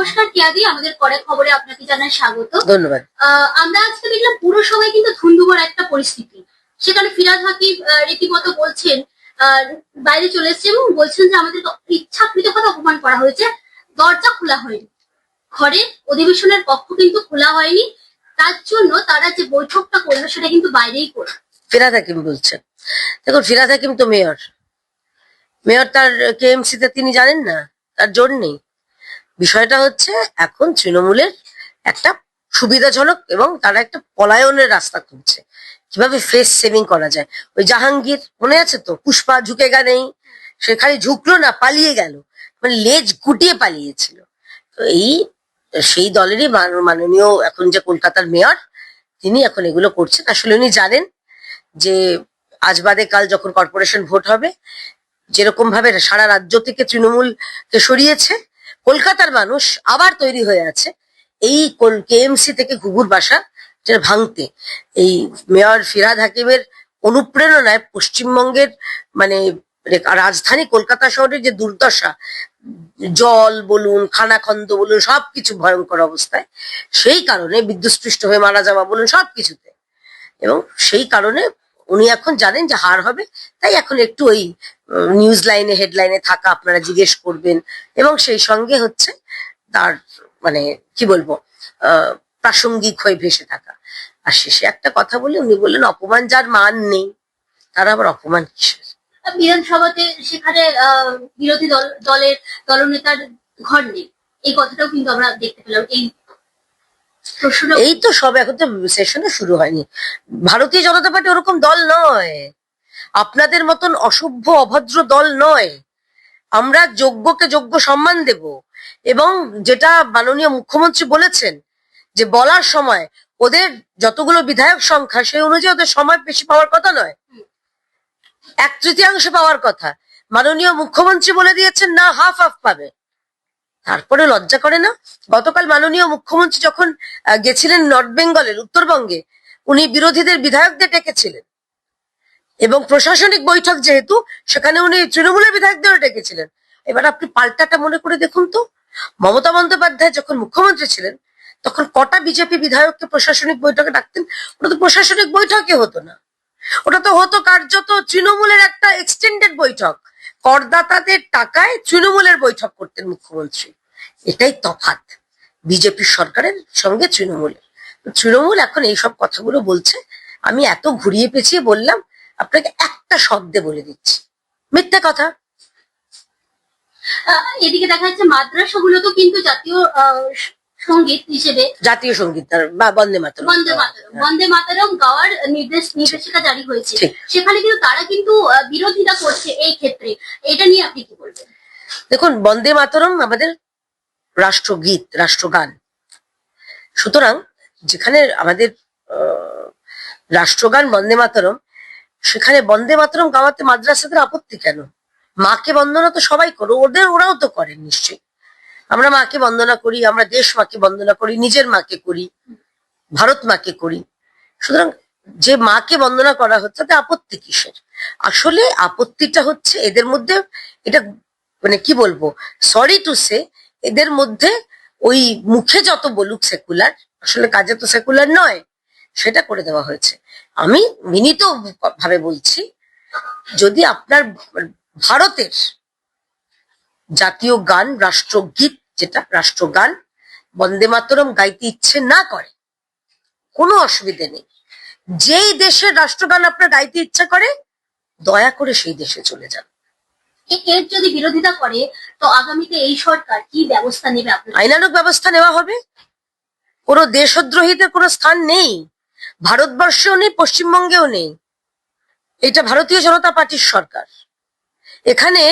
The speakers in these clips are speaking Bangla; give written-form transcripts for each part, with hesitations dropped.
নমস্কার কেয়াদি, আমাদের পরে খবরে আপনাকে জানাই স্বাগত। ধন্যবাদ। আমরা আজকে দেখলাম পুরসভায় কিন্তু ধুন্ধুমার একটা পরিস্থিতি। সেখানে ফিরহাদ হাকিম রীতিমতো বলছেন, বাইরে চলে এসেছে এবং বলছেন যে আমাদের ইচ্ছাকৃতভাবে অপমান করা হয়েছে, দরজা খোলা হয়নি, ঘরে অধিবেশনের কক্ষ কিন্তু খোলা হয়নি, তার জন্য তারা যে বৈঠকটা করলো সেটা কিন্তু বাইরেই করলো। ফিরহাদ হাকিম বলছেন, দেখুন ফিরহাদ হাকিম তো মেয়র, তার কেএমসি তে তিনি জানেন না, তার জোর নেই। বিষয়টা হচ্ছে এখন তৃণমূলের একটা সুবিধাজনক এবং তারা একটা পলায়নের রাস্তা খুঁজছে, কিভাবে ফেস সেভিং করা যায়। ওই জাহাঙ্গীর মনে আছে তো, পুষ্পা ঝুঁকে নেই, সে খালি ঝুঁকলো না, পালিয়ে গেল, মানে লেজ গুটিয়ে পালিয়েছিল। তো সেই দলেরই মাননীয় এখন যে কলকাতার মেয়র, তিনি এখন এগুলো করছেন। আসলে উনি জানেন যে আজ বাদে কাল যখন কর্পোরেশন ভোট হবে, যেরকম ভাবে সারা রাজ্য থেকে তৃণমূলকে সরিয়েছে, কলকাতার মানুষ আবার তৈরি হয়ে আছে এই কেএমসি থেকে ঘুঘুর বাসা যেটা ভাঙতে। এই মেয়র ফিরহাদ হাকিমের অনুপ্রেরণায় পশ্চিমবঙ্গের মানে রাজধানী কলকাতা শহরের যে দুর্দশা, জল বলুন, খানাখন্দ বলুন, সবকিছু ভয়ঙ্কর অবস্থায়, সেই কারণে বিদ্যুৎস্পৃষ্ট হয়ে মারা যাওয়া বলুন, সবকিছুতে। এবং সেই কারণে উনি এখন জানেন যে হার হবে, তাই এখন একটু ওই নিউজ লাইনে হেডলাইনে থাকা আপনারা জিজ্ঞেস করবেন, এবং সেই সঙ্গে হচ্ছে তার মানে কি বলবো প্রাসঙ্গিক হয়ে ভেসে থাকা। আর শেষে একটা কথা বলে উনি বললেন, অপমান যার মান নেই তার আবার অপমান কিসের। বিধানসভাতে সেখানে বিরোধী দলের দলনেতার ঘর নেই, এই কথাটাও কিন্তু আমরা দেখতে পেলাম। এই তো সব এখন তো সেশনও শুরু হয়নি। ভারতীয় জনতা পার্টি ওরকম দল নয়, আপনাদের মতন অসভ্য অভদ্র দল নয়। আমরা যোগ্যকে যোগ্য সম্মান দেব, এবং যেটা মাননীয় মুখ্যমন্ত্রী বলেছেন যে বলার সময় ওদের যতগুলো বিধায়ক সংখ্যা সেই অনুযায়ী ওদের সময় বেশি পাওয়ার কথা নয়, 1/3 পাওয়ার কথা। মাননীয় মুখ্যমন্ত্রী বলে দিয়েছেন না, হাফ পাবে। তারপরে লজ্জা করে না? গতকাল মাননীয় মুখ্যমন্ত্রী যখন গেছিলেন নর্থ বেঙ্গলের, উত্তরবঙ্গে, উনি বিরোধীদের বিধায়কদের ডেকেছিলেন, এবং প্রশাসনিক বৈঠক যেহেতু, সেখানে উনি তৃণমূলের বিধায়কদেরও ডেকেছিলেন। এবার আপনি পাল্টাটা মনে করে দেখুন তো, মমতা বন্দ্যোপাধ্যায় যখন মুখ্যমন্ত্রী ছিলেন তখন কটা বিজেপি বিধায়ককে প্রশাসনিক বৈঠকে ডাকতেন? ওটা তো প্রশাসনিক বৈঠকে হতো না, ওটা তো হতো কার্যত তৃণমূলের একটা এক্সটেন্ডেড বৈঠক। করদাতাদের টাকায় তৃণমূলের বৈঠক করতেন মুখ্যমন্ত্রী। এটাই তফাৎ বিজেপি সরকারের সঙ্গে তৃণমূলের। তৃণমূল এখন এইসব কথাগুলো বলছে। আমি এত ঘুরিয়ে পেঁচিয়ে বললাম, আপনাকে একটা শব্দে বলে দিচ্ছি, মিথ্যা কথা। এদিকে দেখা যাচ্ছে মাদ্রাসাগুলো তো কিন্তু জাতীয় সঙ্গীত হিসেবে, জাতীয় সঙ্গীত বা বন্দে মাতরম বন্দে মাতরম গাওয়ার নির্দেশিকা জারি হয়েছে, সেখানে কিন্তু তারা কিন্তু বিরোধিতা করছে এই ক্ষেত্রে। এটা নিয়ে আপনি কি বলবেন? দেখুন, বন্দে মাতরম আমাদের রাষ্ট্রগীত, রাষ্ট্রগান। সুতরাং যেখানে আমাদের রাষ্ট্রগান বন্দে মাতরম, সেখানে বন্দে মাতরম গাওয়াতে মাদ্রাসাদের আপত্তি কেন? মাকে বন্দনা তো সবাই করো, ওরাও তো করেন নিশ্চয়ই। আমরা মাকে বন্দনা করি, আমরা দেশ মাকে বন্দনা করি, নিজের মাকে করি, ভারত মাকে করি। সুতরাং যে মাকে বন্দনা করা হচ্ছে তাতে আপত্তি কিসের? আসলে আপত্তিটা হচ্ছে এদের মধ্যে, এটা মানে কি বলবো, সরি টু সে, এদের মধ্যে ওই মুখে যত বলুক সেকুলার, আসলে কাজে তো সেকুলার নয়, সেটা করে দেওয়া হয়েছে। আমি বিনীত ভাবে বলছি, যদি আপনার ভারতের জাতীয় গান, রাষ্ট্রগীত, যেটা রাষ্ট্রগান, বন্দে মাতরম গাইতে ইচ্ছে না করে, কোনো অসুবিধে নেই। যেই দেশের রাষ্ট্রগান আপনার গাইতে ইচ্ছা করে, দয়া করে সেই দেশে চলে যান। এর যদি বিরোধিতা করে তো আগামীতে এই সরকার কি ব্যবস্থা নেবে? আইনানুগ ব্যবস্থা নেওয়া হবে। কোনো দেশদ্রোহীদের কোনো স্থান নেই, ভারতবর্ষেও নেই, পশ্চিমবঙ্গেও নেই। এটা ভারতীয় জনতা পার্টির সরকার। এখানে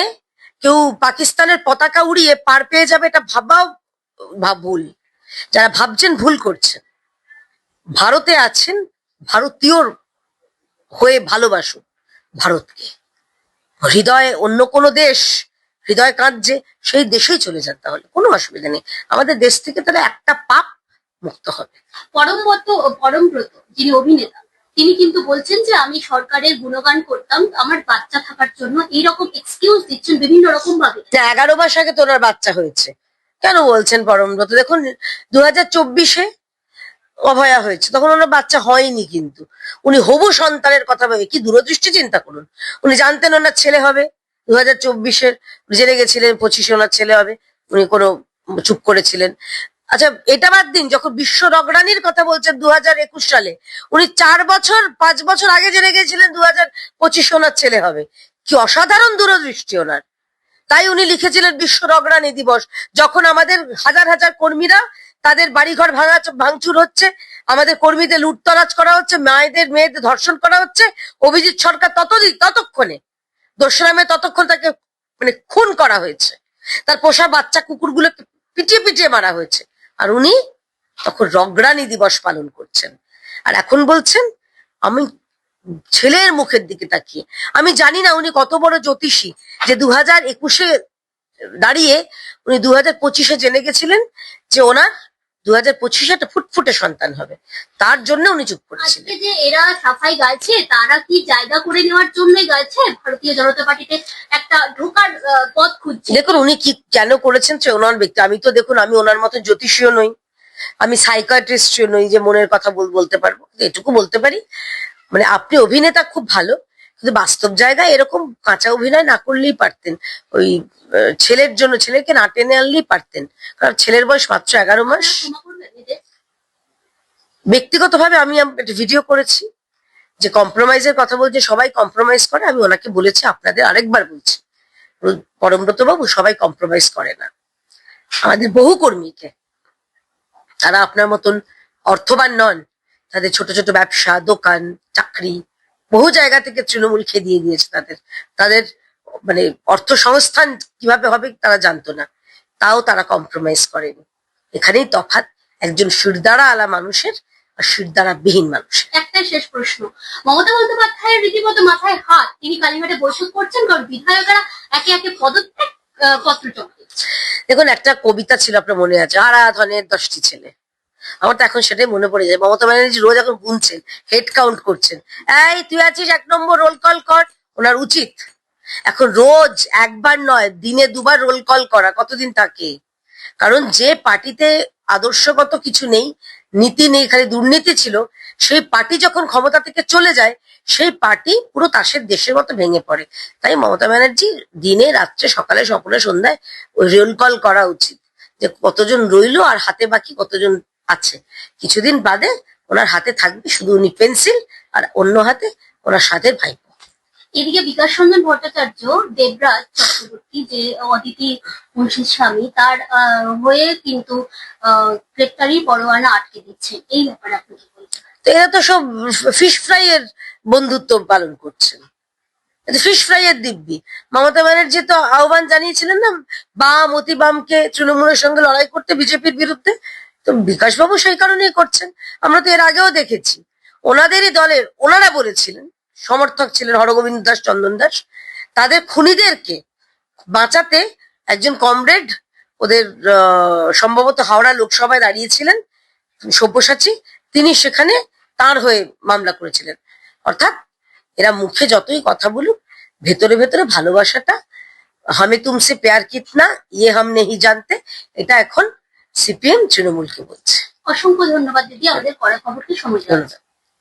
কেউ পাকিস্তানের পতাকা উড়িয়ে পার পেয়ে যাবে, এটা ভাবাও ভুল। যারা ভাবছেন ভুল করছেন। ভারতে আছেন, ভারতীয় হয়ে ভালোবাসুন ভারতকে। হৃদয়ে অন্য কোনো দেশ হৃদয় কাঁদছে, সেই দেশেই চলে যান, তাহলে কোনো অসুবিধা নেই। আমাদের দেশ থেকে তারা একটা পাপ মুক্ত হবে। পরমব্রত যিনি অভিনেতা, তিনি কিন্তু বলছেন যে আমি সরকারের গুণগান করতাম আমার বাচ্চা থাকার জন্য, এইরকম এক্সকিউজ দিচ্ছেন বিভিন্ন রকম ভাবে। 11 মাস আগে তো ওনার বাচ্চা হয়েছে, কেন বলছেন পরমব্রত? দেখুন 2024-এ অভয়া হয়েছে, তখন ওনার বাচ্চা হয়নি, কিন্তু উনি হবু সন্তানের কথা ভেবে কি দূরদৃষ্টি চিন্তা করুন। উনি জানতেন ওনার ছেলে হবে 2024-এর, জেনে গেছিলেন 25-এ ওনার ছেলে হবে, উনি কোনো চুপ করেছিলেন। আচ্ছা এটা বাদ দিন, যখন বিশ্ব রগরানির কথা বলছেন 2021 সালে, উনি 5 বছর আগে জেনে গেছিলেন 2025-এ ওনার ছেলে হবে। কি অসাধারণ দূরদৃষ্টি ওনার! তাই উনি লিখেছিলেন বিশ্ব রগরানি দিবস, যখন আমাদের হাজার হাজার কর্মীরা তাদের বাড়িঘর ভাঙচুর হচ্ছে, আমাদের কর্মীদের লুটতরাজ করা হচ্ছে, মেয়েদের ধর্ষণ করা হচ্ছে, অভিজিৎ সরকার ততক্ষণে দোসরামে ততক্ষণ তাকে মানে খুন করা হয়েছে, তার পোষা বাচ্চা কুকুরগুলোকে পিটিয়ে পিটিয়ে মারা হয়েছে, আর উনি তখন রগরানি দিবস পালন করছেন। আর এখন বলছেন আমি ছেলের মুখের দিকে তাকিয়ে, আমি জানি না উনি কত বড় জ্যোতিষী যে 2021-এ দাঁড়িয়ে উনি 2025-এ জেনে গেছিলেন যে ওনার 2025-এ একটা ফুটফুটে সন্তান হবে, তার জন্য উনি চুপ করেছিলেন। আজকে যে এরা সাফাই গাইছে, তারা কি জায়গা করে নেওয়ার জন্যই গাইছে? ভারতীয় জনতা পার্টিতে একটা ঢোকার পথ খুঁজছে। দেখুন উনি কি কেন করেছেন সে ওনার ব্যক্তি, আমি তো দেখুন আমি ওনার মতো জ্যোতিষীও নই, আমি সাইকিয়াট্রিস্টও নই যে মনের কথা বলতে পারবো, এটুকু বলতে পারি মানে আপনি অভিনেতা খুব ভালো, কিন্তু বাস্তব জায়গায় এরকম কাঁচা অভিনয় না করলেই পারতেন, ওই ছেলের জন্য ছেলেকে না টেনে আনলেই পারতেন, কারণ ছেলের বয়স মাত্র 11 মাস। ক্ষমা করবেন এদের? ব্যক্তিগতভাবে আমি একটা ভিডিও করেছি যে কম্প্রোমাইজের কথা বলছে, সবাই কম্প্রোমাইজ করে, আমি ওনাকে বলেছি আপনাদের আরেকবার বলছি পরমব্রত বাবু সবাই কম্প্রোমাইজ করে না, আমাদের বহু কর্মীকে, তারা আপনার মতন অর্থবান নন, তাদের ছোট ছোট ব্যবসা দোকান চাকরি বহু জায়গা থেকে তৃণমূল খেদিয়ে দিয়েছে, তাদের মানে অর্থ সংস্থান কিভাবে হবে তারা জানতো না, তাও তারা কম্প্রোমাইজ করেনি। এখানেই তফাৎ একজন শিরদাঁড়া আলা মানুষের আর শিরদাঁড়া বিহীন মানুষের। একটা শেষ প্রশ্ন, মমতা বন্দ্যোপাধ্যায়ের রীতিমতো মাথায় হাত, তিনি কালীঘাটে বৈঠক করছেন, কারণ বিধায়করা একে একে পদত্যাগ পত্র জমা দিচ্ছে। দেখুন একটা কবিতা ছিল আপনার মনে আছে, আরাধনের 10টি ছেলে, আমার তো এখন সেটাই মনে পড়ে যায়। মমতা ব্যানার্জি রোজ এখন গুনছেন, হেড কাউন্ট করছেন, এই তুই আছিস 1 নম্বর, রোল কল কর। ওনার উচিত এখন রোজ একবার নয় দিনে 2বার রোল কল করা, কতদিন থাকে, কারণ যে পার্টিতে আদর্শগত কিছু নেই, নীতি নেই, খালি দুর্নীতি ছিল, সেই পার্টি যখন ক্ষমতা থেকে চলে যায় সেই পার্টি পুরো তাসের দেশের মতো ভেঙে পড়ে। তাই মমতা ব্যানার্জি দিনে রাত্রে সকালে স্বপ্নে সন্ধ্যায় ওই রোল কল করা উচিত, যে কতজন রইলো আর হাতে বাকি কতজন আছে। কিছুদিন বাদে ওনার হাতে থাকবে শুধু উনি পেন্সিল, আর অন্য হাতে ওনার সাথে ভাইপো। এদিকে বিকাশ রঞ্জন ভট্টাচার্য দেবরাজ চক্রবর্তী, যে অদিতি মুন্সির স্বামী, তার হয়ে কিন্তু গ্রেপ্তারি পরোয়ানা আটকে দিচ্ছে, এই ব্যাপারে আপনি কি বলছেন? তো এরা তো সব ফিশ ফ্রাই এর বন্ধুত্ব পালন করছেন, ফিশ ফ্রাই এর দিব্যি। মমতা ব্যানার্জি তো আহ্বান জানিয়েছিলেন না বাম অতি বামকে তৃণমূলের সঙ্গে লড়াই করতে, বিজেপির বিরুদ্ধে, তো বিকাশবাবু সেই কারণেই করছেন। আমরা তো এর আগেও দেখেছি ওনাদেরই দলের ওনারা বলেছিলেন, সমর্থক ছিলেন হরগোবিন্দ দাস চন্দন দাস, তাদের খুনিদেরকে বাঁচাতে একজন কমরেড ওদের সম্ভবত হাওড়া লোকসভায় দাঁড়িয়েছিলেন সব্যসাচী, তিনি সেখানে তার হয়ে মামলা করেছিলেন। অর্থাৎ এরা মুখে যতই কথা বলুক, ভেতরে ভেতরে ভালোবাসাটা হামে তুমসে প্যার কিতনা ইয়ে হাম নেহি জানতে, এটা এখন সিপিএম তৃণমূলকে বলছে। অসংখ্য ধন্যবাদ দিদি, আমাদের পরে খবরকে সময় দেওয়ার জন্য।